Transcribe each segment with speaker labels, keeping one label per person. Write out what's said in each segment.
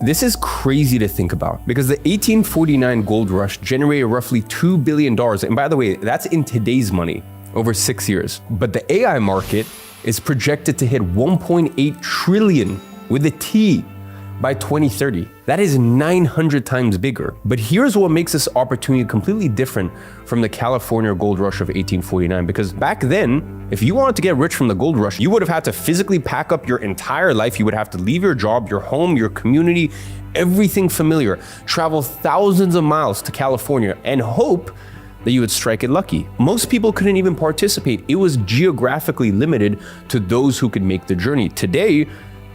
Speaker 1: This is crazy to think about because the 1849 gold rush generated roughly $2 billion. And by the way, that's in today's money over 6 years. But the AI market is projected to hit 1.8 trillion with a T by 2030. That is 900 times bigger. But here's what makes this opportunity completely different from the California gold rush of 1849. Because back then, if you wanted to get rich from the gold rush, you would have had to physically pack up your entire life. You would have to leave your job, your home, your community, everything familiar, travel thousands of miles to California and hope that you would strike it lucky. Most people couldn't even participate. It was geographically limited to those who could make the journey. Today,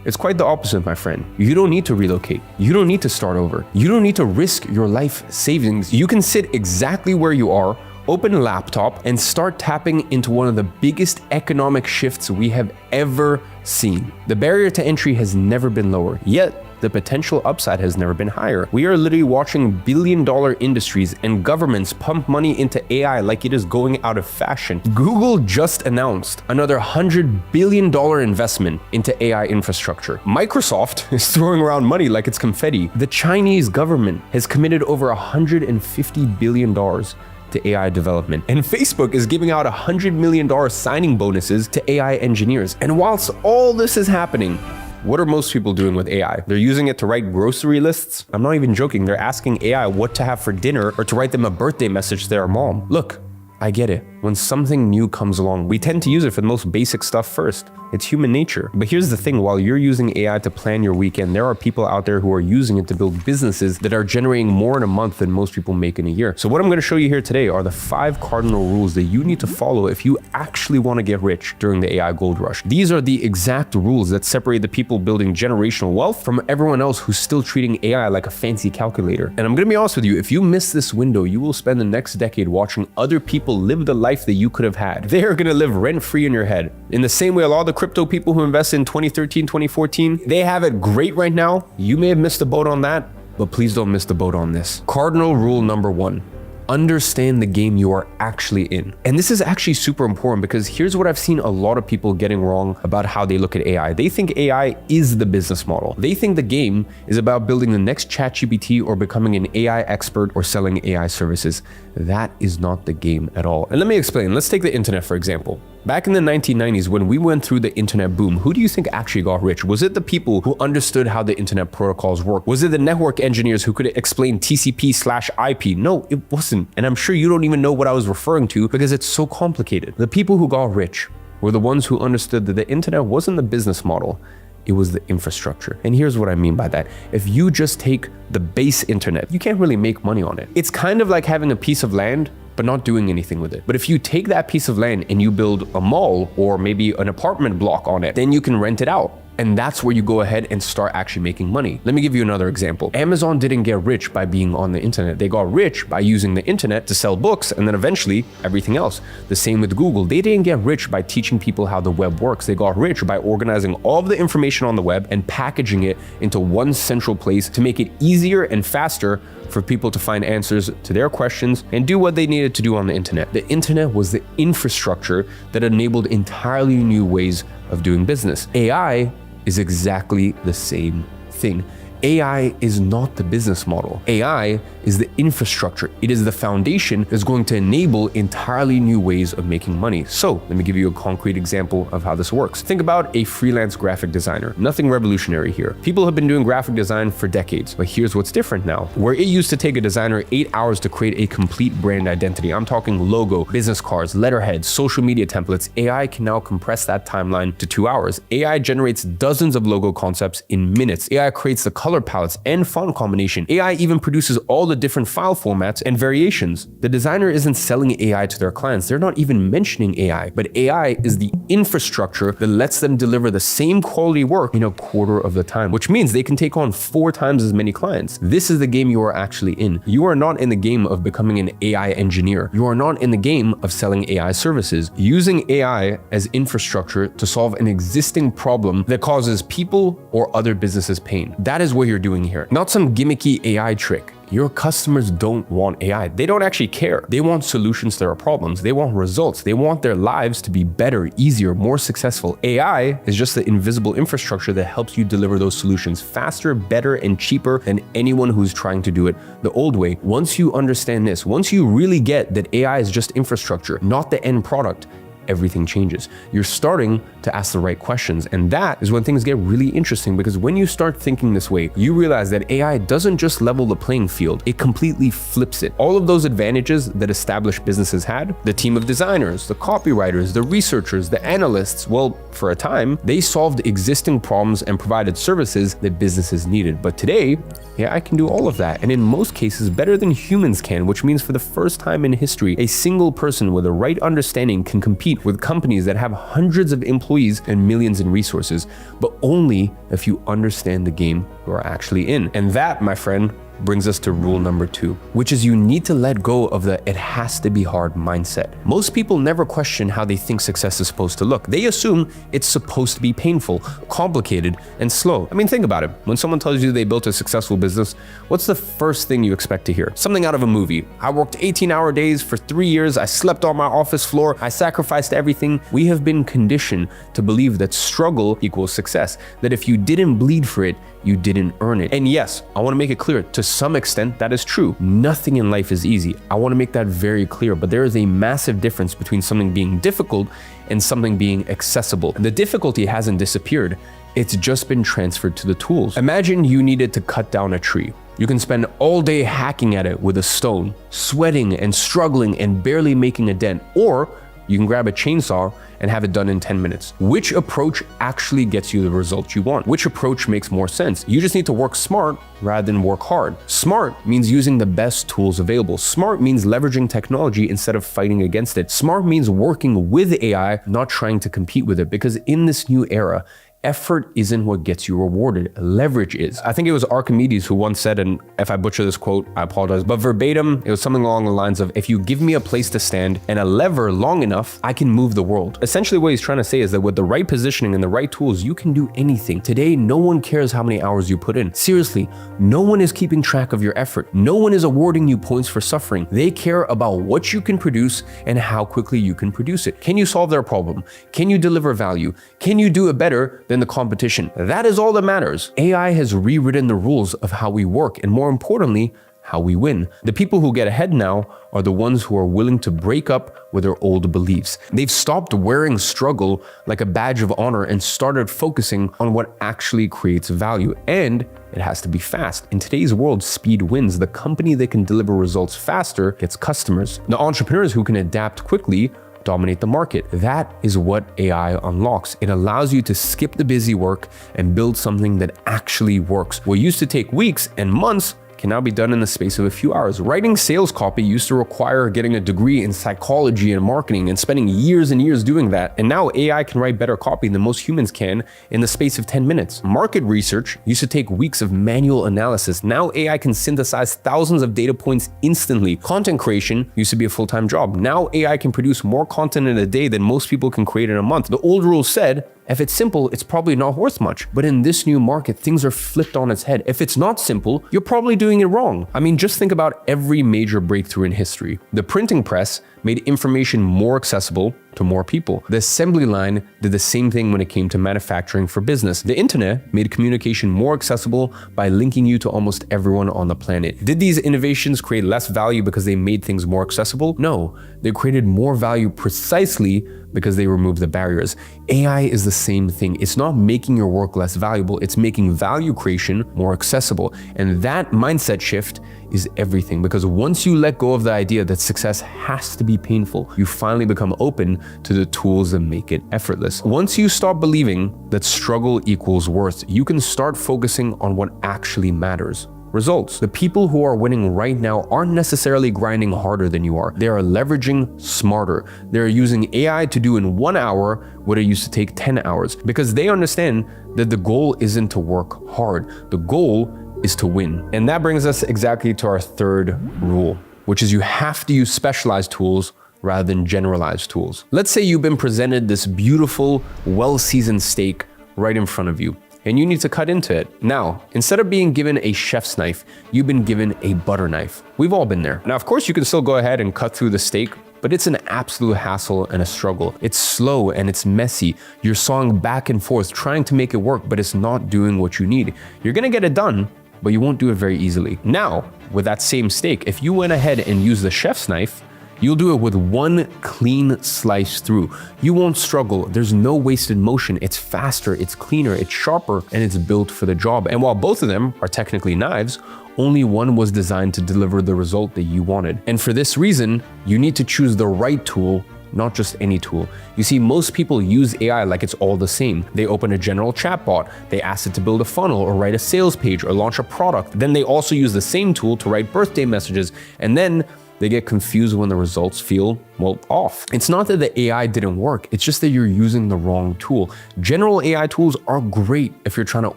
Speaker 1: it's quite the opposite, my friend. You don't need to relocate. You don't need to start over. You don't need to risk your life savings. You can sit exactly where you are, open a laptop, and start tapping into one of the biggest economic shifts we have ever seen. The barrier to entry has never been lower, yet the potential upside has never been higher. We are literally watching billion-dollar industries and governments pump money into AI like it is going out of fashion. Google just announced another $100 billion investment into AI infrastructure. Microsoft is throwing around money like it's confetti. The Chinese government has committed over $150 billion to AI development. And Facebook is giving out $100 million signing bonuses to AI engineers. And whilst all this is happening, what are most people doing with AI? They're using it to write grocery lists. I'm not even joking. They're asking AI what to have for dinner or to write them a birthday message to their mom. Look, I get it. When something new comes along, we tend to use it for the most basic stuff first. It's human nature. But here's the thing, while you're using AI to plan your weekend, there are people out there who are using it to build businesses that are generating more in a month than most people make in a year. So what I'm going to show you here today are the 5 cardinal rules that you need to follow if you actually want to get rich during the AI gold rush. These are the exact rules that separate the people building generational wealth from everyone else who's still treating AI like a fancy calculator. And I'm going to be honest with you, if you miss this window, you will spend the next decade watching other people live the life that you could have had. They are going to live rent-free in your head. In the same way, a lot of the crypto people who invest in 2013, 2014, they have it great right now. You may have missed the boat on that, but please don't miss the boat on this. Cardinal rule number 1. Understand the game you are actually in. And this is actually super important because here's what I've seen a lot of people getting wrong about how they look at AI. They think AI is the business model. They think the game is about building the next ChatGPT or becoming an AI expert or selling AI services. That is not the game at all. And let me explain. Let's take the internet, for example. Back in the 1990s, when we went through the internet boom, who do you think actually got rich? Was it the people who understood how the internet protocols work? Was it the network engineers who could explain TCP/IP? No, it wasn't. And I'm sure you don't even know what I was referring to because it's so complicated. The people who got rich were the ones who understood that the internet wasn't the business model. It was the infrastructure. And here's what I mean by that. If you just take the base internet, you can't really make money on it. It's kind of like having a piece of land but not doing anything with it. But if you take that piece of land and you build a mall or maybe an apartment block on it, then you can rent it out. And that's where you go ahead and start actually making money. Let me give you another example. Amazon didn't get rich by being on the internet. They got rich by using the internet to sell books and then eventually everything else. The same with Google. They didn't get rich by teaching people how the web works. They got rich by organizing all of the information on the web and packaging it into one central place to make it easier and faster for people to find answers to their questions and do what they needed to do on the internet. The internet was the infrastructure that enabled entirely new ways of doing business. AI is exactly the same thing. AI is not the business model. AI is the infrastructure. It is the foundation that's going to enable entirely new ways of making money. So let me give you a concrete example of how this works. Think about a freelance graphic designer. Nothing revolutionary here. People have been doing graphic design for decades, but here's what's different now. Where it used to take a designer 8 hours to create a complete brand identity, I'm talking logo, business cards, letterheads, social media templates, AI can now compress that timeline to 2 hours. AI generates dozens of logo concepts in minutes. AI creates the color palettes and font combination. AI even produces all the different file formats and variations. The designer isn't selling AI to their clients. They're not even mentioning AI, but AI is the infrastructure that lets them deliver the same quality work in a quarter of the time, which means they can take on 4 times as many clients. This is the game you are actually in. You are not in the game of becoming an AI engineer. You are not in the game of selling AI services. Using AI as infrastructure to solve an existing problem that causes people or other businesses pain. That is what you're doing here. Not some gimmicky AI trick. Your customers don't want AI. They don't actually care. They want solutions to their problems. They want results. They want their lives to be better, easier, more successful. AI is just the invisible infrastructure that helps you deliver those solutions faster, better, and cheaper than anyone who's trying to do it the old way. Once you understand this, once you really get that AI is just infrastructure, not the end product, everything changes. You're starting to ask the right questions. And that is when things get really interesting, because when you start thinking this way, you realize that AI doesn't just level the playing field, it completely flips it. All of those advantages that established businesses had, the team of designers, the copywriters, the researchers, the analysts, well, for a time, they solved existing problems and provided services that businesses needed. But today, AI can do all of that, and in most cases, better than humans can, which means for the first time in history, a single person with the right understanding can compete with companies that have hundreds of employees and millions in resources, but only if you understand the game you're actually in. And that, my friend, brings us to rule number 2, which is you need to let go of the "it has to be hard" mindset. Most people never question how they think success is supposed to look. They assume it's supposed to be painful, complicated, and slow. I mean, think about it. When someone tells you they built a successful business, what's the first thing you expect to hear? Something out of a movie. I worked 18-hour days for 3 years. I slept on my office floor. I sacrificed everything. We have been conditioned to believe that struggle equals success, that if you didn't bleed for it, you didn't earn it. And yes, I want to make it clear, to some extent, that is true. Nothing in life is easy. I want to make that very clear, but there is a massive difference between something being difficult and something being accessible. The difficulty hasn't disappeared. It's just been transferred to the tools. Imagine you needed to cut down a tree. You can spend all day hacking at it with a stone, sweating and struggling and barely making a dent, or you can grab a chainsaw and have it done in 10 minutes. Which approach actually gets you the results you want? Which approach makes more sense? You just need to work smart rather than work hard. Smart means using the best tools available. Smart means leveraging technology instead of fighting against it. Smart means working with AI, not trying to compete with it, because in this new era, effort isn't what gets you rewarded. Leverage is. I think it was Archimedes who once said, and if I butcher this quote, I apologize, but verbatim, it was something along the lines of, if you give me a place to stand and a lever long enough, I can move the world. Essentially what he's trying to say is that with the right positioning and the right tools, you can do anything. Today, no one cares how many hours you put in. Seriously, no one is keeping track of your effort. No one is awarding you points for suffering. They care about what you can produce and how quickly you can produce it. Can you solve their problem? Can you deliver value? Can you do it better than the competition? That is all that matters. AI has rewritten the rules of how we work, and more importantly, how we win. The people who get ahead now are the ones who are willing to break up with their old beliefs. They've stopped wearing struggle like a badge of honor and started focusing on what actually creates value. And it has to be fast. In today's world, speed wins. The company that can deliver results faster gets customers. The entrepreneurs who can adapt quickly dominate the market. That is what AI unlocks. It allows you to skip the busy work and build something that actually works. What used to take weeks and months can now be done in the space of a few hours. Writing sales copy used to require getting a degree in psychology and marketing and spending years and years doing that. And now AI can write better copy than most humans can in the space of 10 minutes. Market research used to take weeks of manual analysis. Now AI can synthesize thousands of data points instantly. Content creation used to be a full-time job. Now AI can produce more content in a day than most people can create in a month. The old rule said, if it's simple, it's probably not worth much. But in this new market, things are flipped on its head. If it's not simple, you're probably doing it wrong. I mean, just think about every major breakthrough in history. The printing press made information more accessible to more people. The assembly line did the same thing when it came to manufacturing for business. The internet made communication more accessible by linking you to almost everyone on the planet. Did these innovations create less value because they made things more accessible? No, they created more value precisely because they removed the barriers. AI is the same thing. It's not making your work less valuable, it's making value creation more accessible. And that mindset shift is everything, because once you let go of the idea that success has to be painful, you finally become open to the tools that make it effortless. Once you stop believing that struggle equals worth, you can start focusing on what actually matters. Results. The people who are winning right now aren't necessarily grinding harder than you are. They are leveraging smarter. They're using AI to do in 1 hour what it used to take 10 hours, because they understand that the goal isn't to work hard. The goal is to win. And that brings us exactly to our third rule, which is you have to use specialized tools rather than generalized tools. Let's say you've been presented this beautiful, well-seasoned steak right in front of you. and you need to cut into it. Now, instead of being given a chef's knife, you've been given a butter knife. We've all been there. Now, of course, you can still go ahead and cut through the steak, but it's an absolute hassle and a struggle. It's slow and it's messy. You're sawing back and forth, trying to make it work, but it's not doing what you need. You're gonna get it done, but you won't do it very easily. Now, with that same steak, if you went ahead and used the chef's knife, you'll do it with one clean slice through. You won't struggle. There's no wasted motion. It's faster, it's cleaner, it's sharper, and it's built for the job. And while both of them are technically knives, only one was designed to deliver the result that you wanted. And for this reason, you need to choose the right tool, not just any tool. You see, most people use AI like it's all the same. They open a general chatbot, they ask it to build a funnel or write a sales page or launch a product. Then they also use the same tool to write birthday messages, and then they get confused when the results feel, well, off. It's not that the AI didn't work, it's just that you're using the wrong tool. General AI tools are great if you're trying to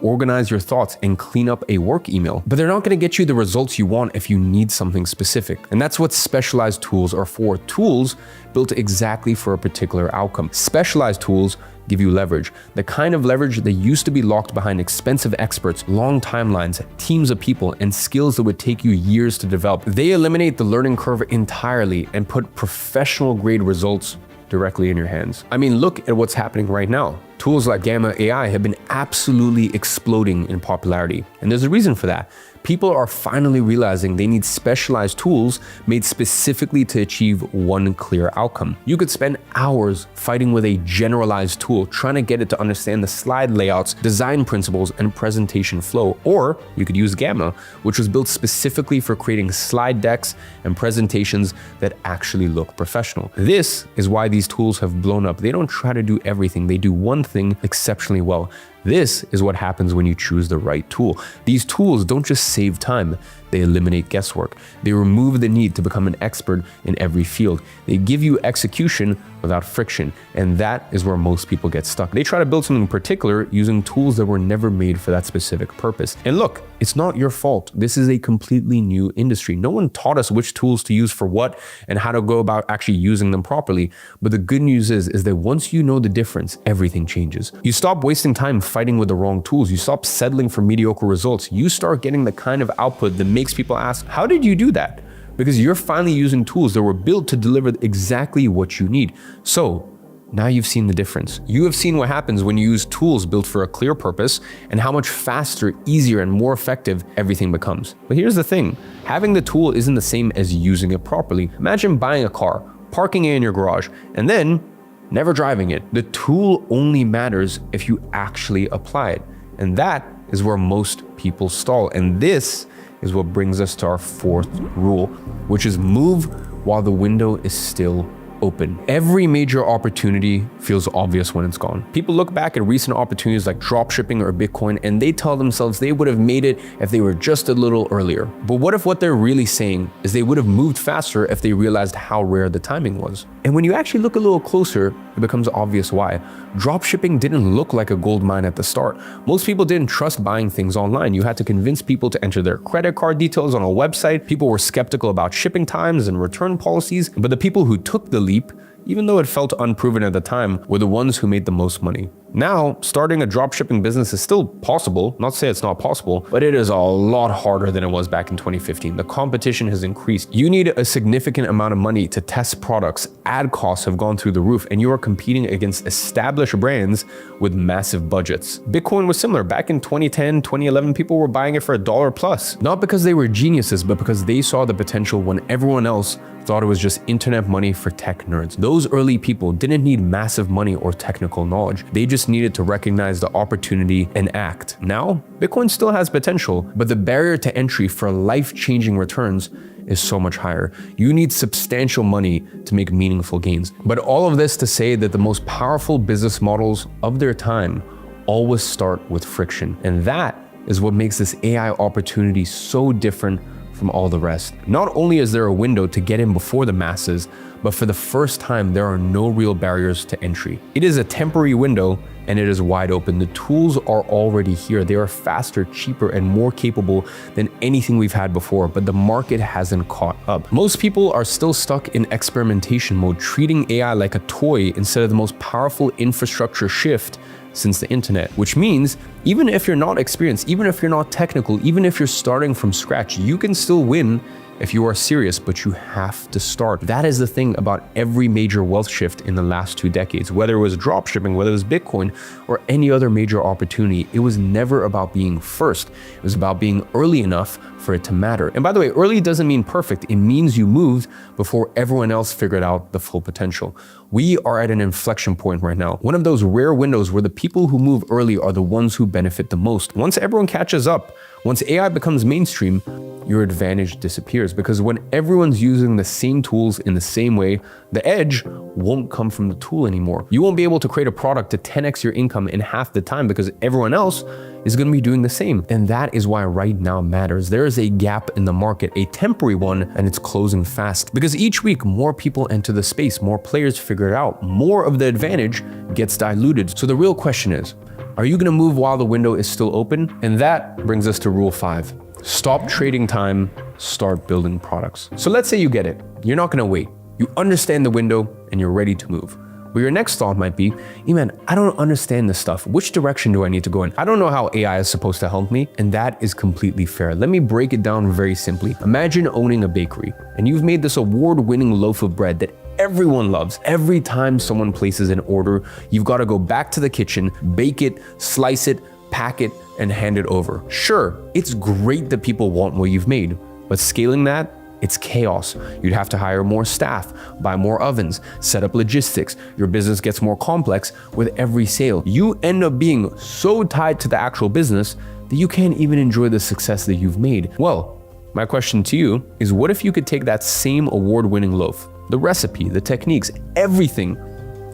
Speaker 1: organize your thoughts and clean up a work email, but they're not gonna get you the results you want if you need something specific. And that's what specialized tools are for. Tools built exactly for a particular outcome. Specialized tools give you leverage, the kind of leverage that used to be locked behind expensive experts, long timelines, teams of people, and skills that would take you years to develop. They eliminate the learning curve entirely and put professional grade results directly in your hands. I mean, look at what's happening right now. Tools like Gamma AI have been absolutely exploding in popularity, and there's a reason for that. People are finally realizing they need specialized tools made specifically to achieve one clear outcome. You could spend hours fighting with a generalized tool, trying to get it to understand the slide layouts, design principles, and presentation flow. Or you could use Gamma, which was built specifically for creating slide decks and presentations that actually look professional. This is why these tools have blown up. They don't try to do everything. They do one thing exceptionally well. This is what happens when you choose the right tool. These tools don't just save time, they eliminate guesswork. They remove the need to become an expert in every field. They give you execution without friction, and that is where most people get stuck. They try to build something particular using tools that were never made for that specific purpose. And look, it's not your fault. This is a completely new industry. No one taught us which tools to use for what and how to go about actually using them properly. But the good news is that once you know the difference, everything changes. You stop wasting time fighting with the wrong tools. You stop settling for mediocre results. You start getting the kind of output that makes people ask, how did you do that? Because you're finally using tools that were built to deliver exactly what you need. So now you've seen the difference. You have seen what happens when you use tools built for a clear purpose and how much faster, easier, and more effective everything becomes. But here's the thing, having the tool isn't the same as using it properly. Imagine buying a car, parking it in your garage, and then never driving it. The tool only matters if you actually apply it. And that is where most people stall. And this is what brings us to our fourth rule, which is move while the window is still open. Every major opportunity feels obvious when it's gone. People look back at recent opportunities like dropshipping or Bitcoin, and they tell themselves they would have made it if they were just a little earlier. But what if what they're really saying is they would have moved faster if they realized how rare the timing was? And when you actually look a little closer, it becomes obvious why. Dropshipping didn't look like a gold mine at the start. Most people didn't trust buying things online. You had to convince people to enter their credit card details on a website. People were skeptical about shipping times and return policies, but the people who took the leap, even though it felt unproven at the time, were the ones who made the most money. Now, starting a dropshipping business is still possible, not to say it's not possible, but it is a lot harder than it was back in 2015. The competition has increased. You need a significant amount of money to test products. Ad costs have gone through the roof, and you are competing against established brands with massive budgets. Bitcoin was similar. Back in 2010, 2011, people were buying it for $1 plus. Not because they were geniuses, but because they saw the potential when everyone else thought it was just internet money for tech nerds. Those early people didn't need massive money or technical knowledge. They just needed to recognize the opportunity and act. Now, Bitcoin still has potential, but the barrier to entry for life-changing returns is so much higher. You need substantial money to make meaningful gains. But all of this to say that the most powerful business models of their time always start with friction. And that is what makes this AI opportunity so different from all the rest. Not only is there a window to get in before the masses, but for the first time, there are no real barriers to entry. It is a temporary window and it is wide open. The tools are already here. They are faster, cheaper, and more capable than anything we've had before, but the market hasn't caught up. Most people are still stuck in experimentation mode, treating AI like a toy instead of the most powerful infrastructure shift since the internet, which means Even if you're not experienced, even if you're not technical, even if you're starting from scratch, you can still win if you are serious, but you have to start. That is the thing about every major wealth shift in the last 2 decades, whether it was dropshipping, whether it was Bitcoin, or any other major opportunity. It was never about being first. It was about being early enough for it to matter. And by the way, early doesn't mean perfect. It means you moved before everyone else figured out the full potential. We are at an inflection point right now. One of those rare windows where the people who move early are the ones who benefit the most. Once everyone catches up, once AI becomes mainstream, your advantage disappears, because when everyone's using the same tools in the same way, the edge won't come from the tool anymore. You won't be able to create a product to 10x your income in half the time because everyone else is going to be doing the same. And that is why right now matters. There is a gap in the market, a temporary one, and it's closing fast. Because each week, more people enter the space, more players figure it out, more of the advantage gets diluted. So the real question is, are you going to move while the window is still open? And that brings us to rule 5. Stop trading time, start building products. So let's say you get it. You're not going to wait. You understand the window and you're ready to move. But your next thought might be, hey man, I don't understand this stuff. Which direction do I need to go in? I don't know how AI is supposed to help me. And that is completely fair. Let me break it down very simply. Imagine owning a bakery and you've made this award-winning loaf of bread that everyone loves. Every time someone places an order, you've got to go back to the kitchen, bake it, slice it, pack it, and hand it over. Sure, it's great that people want what you've made, but scaling that, it's chaos. You'd have to hire more staff, buy more ovens, set up logistics. Your business gets more complex with every sale. You end up being so tied to the actual business that you can't even enjoy the success that you've made. Well, my question to you is, what if you could take that same award-winning loaf, the recipe, the techniques, everything,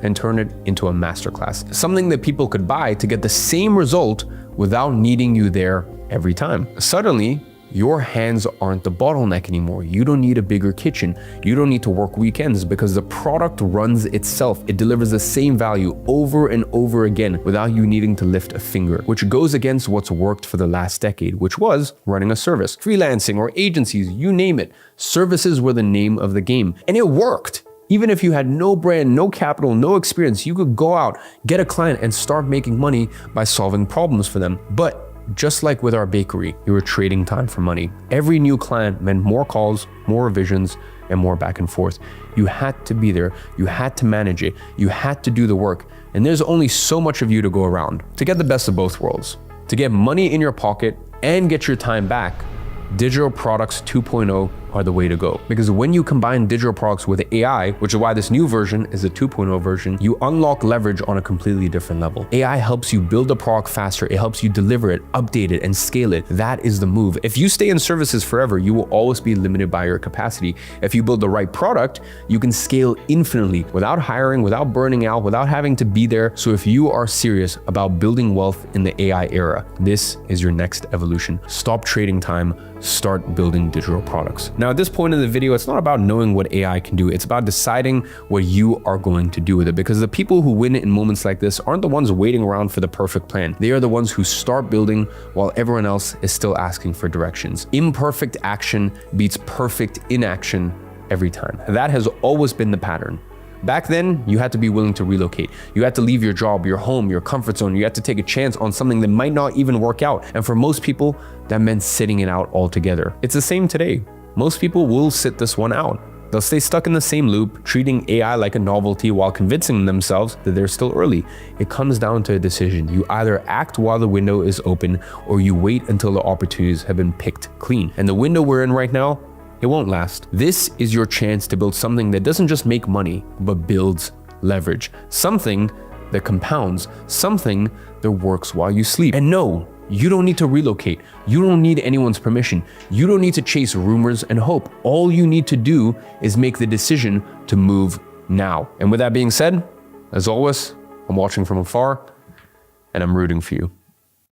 Speaker 1: and turn it into a masterclass? Something that people could buy to get the same result without needing you there every time. Suddenly, your hands aren't the bottleneck anymore. You don't need a bigger kitchen. You don't need to work weekends because the product runs itself. It delivers the same value over and over again without you needing to lift a finger, which goes against what's worked for the last decade, which was running a service. Freelancing or agencies, you name it. Services were the name of the game, and it worked. Even if you had no brand, no capital, no experience, you could go out, get a client, and start making money by solving problems for them. But just like with our bakery, you were trading time for money. Every new client meant more calls, more revisions, and more back and forth. You had to be there. You had to manage it. You had to do the work. And there's only so much of you to go around. To get the best of both worlds, to get money in your pocket and get your time back, Digital Products 2.0 are the way to go. Because when you combine digital products with AI, which is why this new version is a 2.0 version, you unlock leverage on a completely different level. AI helps you build a product faster. It helps you deliver it, update it, and scale it. That is the move. If you stay in services forever, you will always be limited by your capacity. If you build the right product, you can scale infinitely without hiring, without burning out, without having to be there. So if you are serious about building wealth in the AI era, this is your next evolution. Stop trading time, start building digital products. Now, at this point in the video, it's not about knowing what AI can do. It's about deciding what you are going to do with it, because the people who win in moments like this aren't the ones waiting around for the perfect plan. They are the ones who start building while everyone else is still asking for directions. Imperfect action beats perfect inaction every time. That has always been the pattern. Back then, you had to be willing to relocate. You had to leave your job, your home, your comfort zone. You had to take a chance on something that might not even work out. And for most people, that meant sitting it out altogether. It's the same today. Most people will sit this one out. They'll stay stuck in the same loop, treating AI like a novelty while convincing themselves that they're still early. It comes down to a decision. You either act while the window is open, or you wait until the opportunities have been picked clean. And the window we're in right now, it won't last. This is your chance to build something that doesn't just make money, but builds leverage. Something that compounds, something that works while you sleep. And no, you don't need to relocate. You don't need anyone's permission. You don't need to chase rumors and hope. All you need to do is make the decision to move now. And with that being said, as always, I'm watching from afar and I'm rooting for you.